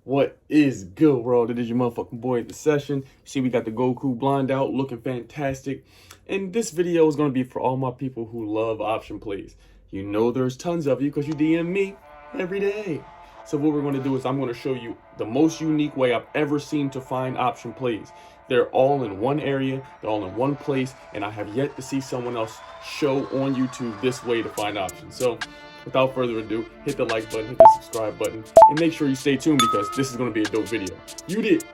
What is good, world? It is your motherfucking boy at the session. See, we got the Goku blind out looking fantastic. And this video is going to be for all my people who love option plays. You know there's tons of you because you DM me every day. So what we're going to do is I'm going to show you the most unique way I've ever seen to find option plays. They're all in one area, they're all in one place, and I have yet to see someone else show on YouTube this way to find options. So without further ado, hit the like button, hit the subscribe button, and make sure you stay tuned because this is going to be a dope video. You did.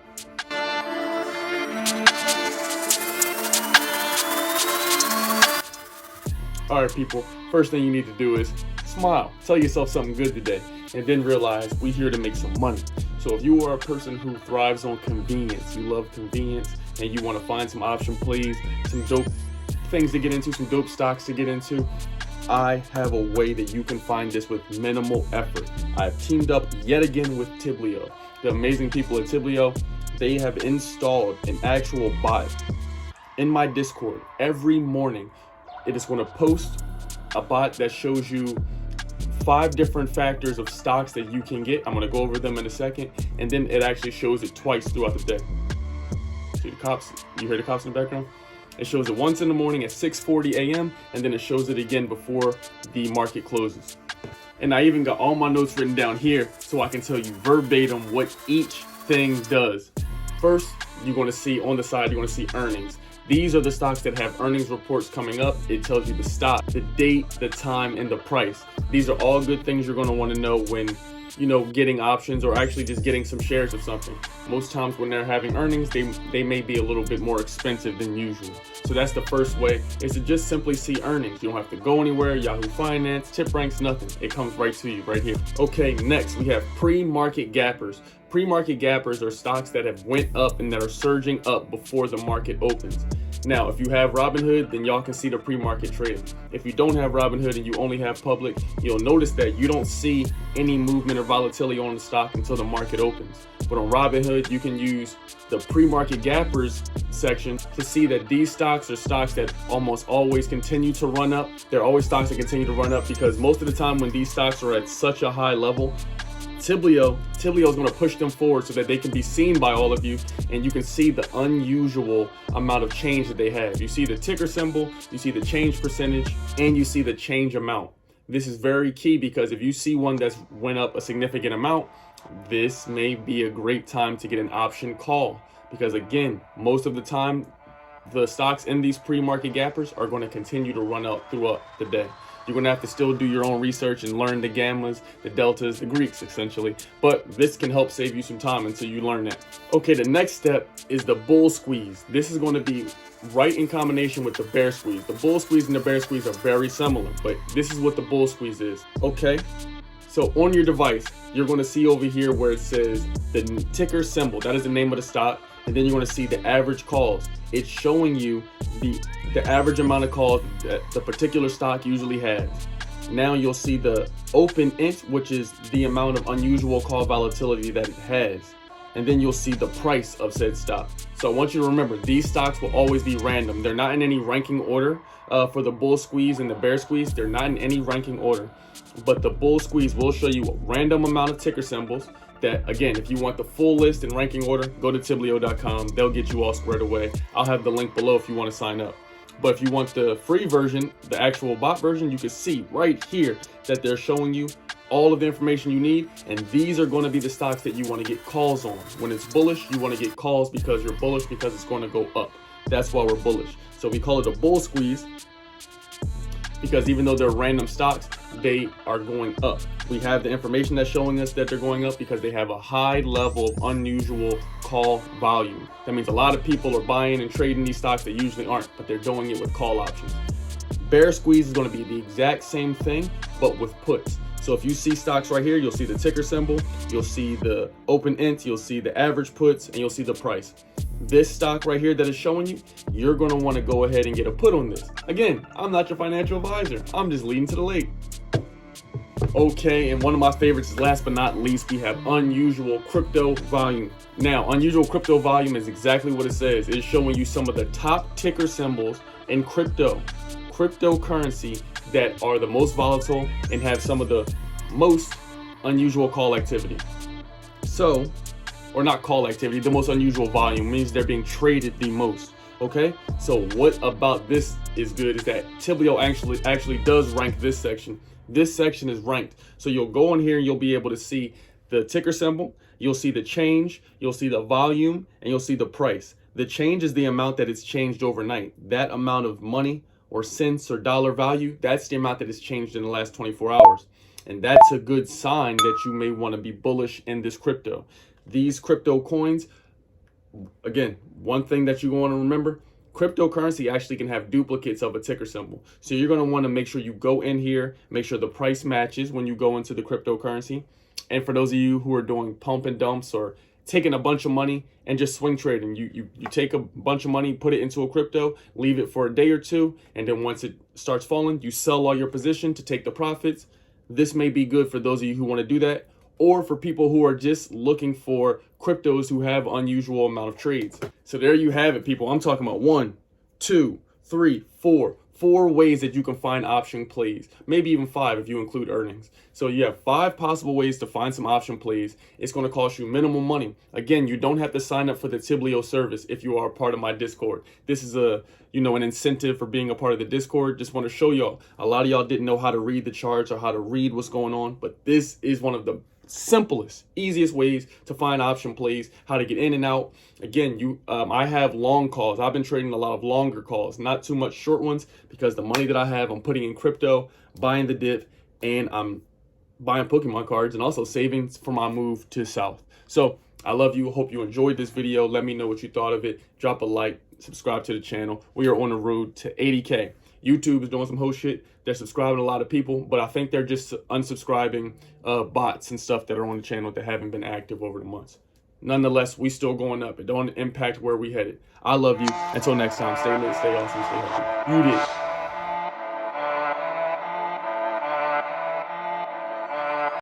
Alright people, first thing you need to do is smile. Tell yourself something good today, and then realize we're here to make some money. So if you are a person who thrives on convenience, you love convenience, and you want to find some option plays, some dope things to get into, some dope stocks to get into, I have a way that you can find this with minimal effort. I've teamed up yet again with Tiblio. The amazing people at Tiblio, they have installed an actual bot in my Discord every morning. It is going to post a bot that shows you 5 different factors of stocks that you can get. I'm going to go over them in a second, and then it actually shows it twice throughout the day. See the cops? You hear the cops in the background? It shows it once in the morning at 6:40 a.m. and then it shows it again before the market closes. And I even got all my notes written down here so I can tell you verbatim what each thing does. First, you're going to see on the side, you're going to see earnings. These are the stocks that have earnings reports coming up. It tells you the stock, the date, the time, and the price. These are all good things you're going to want to know when, getting options or actually just getting some shares of something. Most times when they're having earnings, they may be a little bit more expensive than usual. So that's the first way, is to just simply see earnings. You don't have to go anywhere, Yahoo Finance, tip ranks, nothing. It comes right to you right here. Okay, next we have pre-market gappers. Pre-market gappers are stocks that have went up and that are surging up before the market opens. Now, if you have Robinhood, then y'all can see the pre-market trading. If you don't have Robinhood and you only have public, you'll notice that you don't see any movement or volatility on the stock until the market opens. But on Robinhood, you can use the pre-market gappers section to see that these stocks are stocks that almost always continue to run up. They're always stocks that continue to run up because most of the time when these stocks are at such a high level, Tiblio is going to push them forward so that they can be seen by all of you, and you can see the unusual amount of change that they have. You see the ticker symbol, you see the change percentage, and you see the change amount. This is very key because if you see one that's went up a significant amount, this may be a great time to get an option call, because again, most of the time the stocks in these pre-market gappers are going to continue to run up throughout the day. You're going to have to still do your own research and learn the gammas, the deltas, the Greeks, essentially. But this can help save you some time until you learn that. Okay, the next step is the bull squeeze. This is going to be right in combination with the bear squeeze. The bull squeeze and the bear squeeze are very similar, but this is what the bull squeeze is. Okay, so on your device, you're going to see over here where it says the ticker symbol. That is the name of the stock. And then you're going to see the average calls. It's showing you the average amount of calls that the particular stock usually has. Now you'll see the open int, which is the amount of unusual call volatility that it has. And then you'll see the price of said stock. So I want you to remember, these stocks will always be random. They're not in any ranking order. For the bull squeeze and the bear squeeze, they're not in any ranking order. But the bull squeeze will show you a random amount of ticker symbols that, again, if you want the full list in ranking order, go to tiblio.com. They'll get you all squared away. I'll have the link below if you want to sign up. But if you want the free version, the actual bot version, you can see right here that they're showing you all of the information you need. And these are going to be the stocks that you want to get calls on. When it's bullish, you want to get calls because you're bullish because it's going to go up. That's why we're bullish. So we call it a bull squeeze because even though they're random stocks, they are going up. We have the information that's showing us that they're going up because they have a high level of unusual call volume. That means a lot of people are buying and trading these stocks that usually aren't, but they're doing it with call options. Bear squeeze is going to be the exact same thing, but with puts. So if you see stocks right here, you'll see the ticker symbol, you'll see the open int, you'll see the average puts, and you'll see the price. This stock right here that is showing you, you're going to want to go ahead and get a put on this. Again, I'm not your financial advisor. I'm just leading to the lake. Okay, and one of my favorites is last but not least, we have unusual crypto volume. Now, unusual crypto volume is exactly what it says. It's showing you some of the top ticker symbols in cryptocurrency that are the most volatile and have some of the most unusual call activity. So, or not call activity, the most unusual volume means they're being traded the most. Okay, so what about this is good is that Tiblio actually does rank this section. This section is ranked. So you'll go in here and you'll be able to see the ticker symbol, you'll see the change, you'll see the volume, and you'll see the price. The change is the amount that it's changed overnight. That amount of money or cents or dollar value, that's the amount that it's changed in the last 24 hours. And that's a good sign that you may want to be bullish in this crypto. These crypto coins, again, one thing that you want to remember, cryptocurrency actually can have duplicates of a ticker symbol. So you're going to want to make sure you go in here, make sure the price matches when you go into the cryptocurrency. And for those of you who are doing pump and dumps or taking a bunch of money and just swing trading, you take a bunch of money, put it into a crypto, leave it for a day or two, and then once it starts falling, you sell all your position to take the profits. This may be good for those of you who want to do that, or for people who are just looking for cryptos who have unusual amount of trades. So there you have it, people. I'm talking about 1, 2, 3, 4 ways that you can find option plays, maybe even 5 if you include earnings. So you have 5 possible ways to find some option plays. It's going to cost you minimal money. Again, you don't have to sign up for the Tiblio service if you are a part of my Discord. This is an incentive for being a part of the Discord. Just want to show y'all, a lot of y'all didn't know how to read the charts or how to read what's going on, but this is one of the simplest, easiest ways to find option plays, how to get in and out. Again, I have long calls. I've been trading a lot of longer calls, not too much short ones, because the money that I have, I'm putting in crypto, buying the dip, and I'm buying Pokemon cards and also saving for my move to South. So I love you. Hope you enjoyed this video. Let me know what you thought of it. Drop a like, subscribe to the channel. We are on the road to 80K. YouTube is doing some whole shit. They're subscribing a lot of people, but I think they're just unsubscribing bots and stuff that are on the channel that haven't been active over the months. Nonetheless, we still going up. It don't impact where we headed. I love you. Until next time, stay lit, stay awesome, stay healthy. You did.